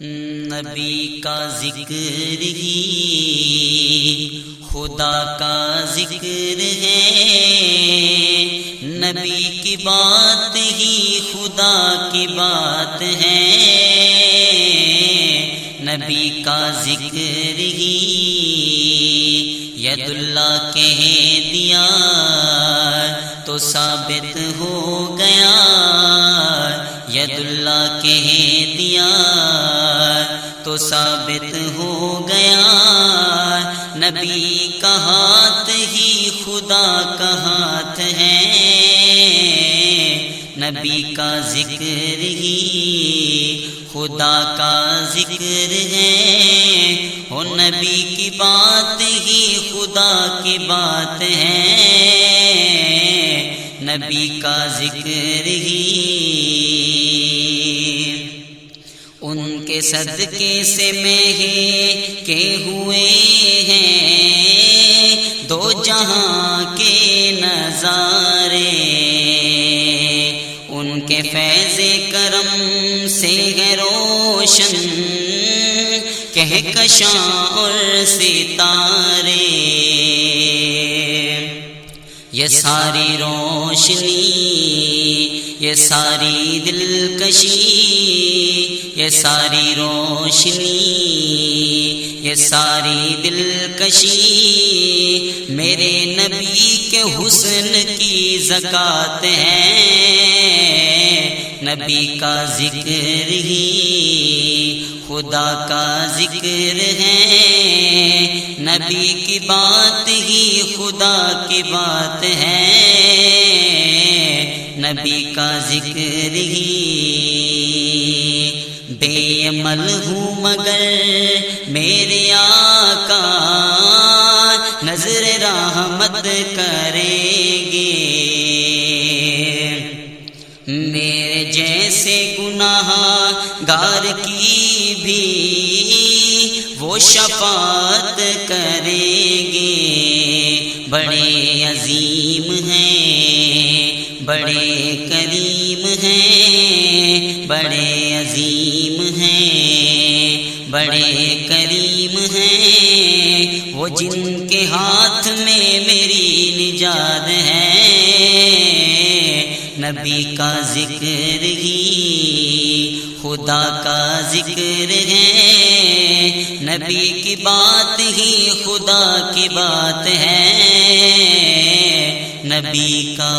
نبی کا ذکر ہی خدا کا ذکر ہے، نبی کی بات ہی خدا کی بات ہے، نبی کا ذکر ہی ید اللہ کہہ دیا تو ثابت ہو گیا، ید اللہ کہہ دیا تو ثابت ہو گیا، نبی کا ہاتھ ہی خدا کا ہاتھ ہے، نبی کا ذکر ہی خدا کا ذکر ہے، وہ نبی کی بات ہی خدا کی بات ہے، نبی کا ذکر ہی ان کے صدقے سے مہکے ہوئے ہیں دو جہاں کے نظارے، ان کے فیض کرم سے ہے روشن کہکشاں اور ستارے، یہ ساری روشنی، یہ ساری دلکشی، یہ ساری روشنی، یہ ساری دلکشی میرے نبی کے حسن کی زکات ہے، نبی کا ذکر ہی خدا کا ذکر ہے، نبی کی بات ہی خدا کی بات ہے، نبی کا ذکر ہی بے عمل ہوں مگر میرے آقا نظر رحمت کریں گے، میرے جیسے گناہ گار کی بھی وہ شفاعت کریں گے، بڑے عظیم ہیں، بڑے کریم ہیں، بڑے عظیم ہیں، بڑے کریم ہیں، وہ جن کے ہاتھ میں میری نجات ہے، نبی کا ذکر ہی خدا کا ذکر ہے، نبی کی بات ہی خدا کی بات ہے، نبی کا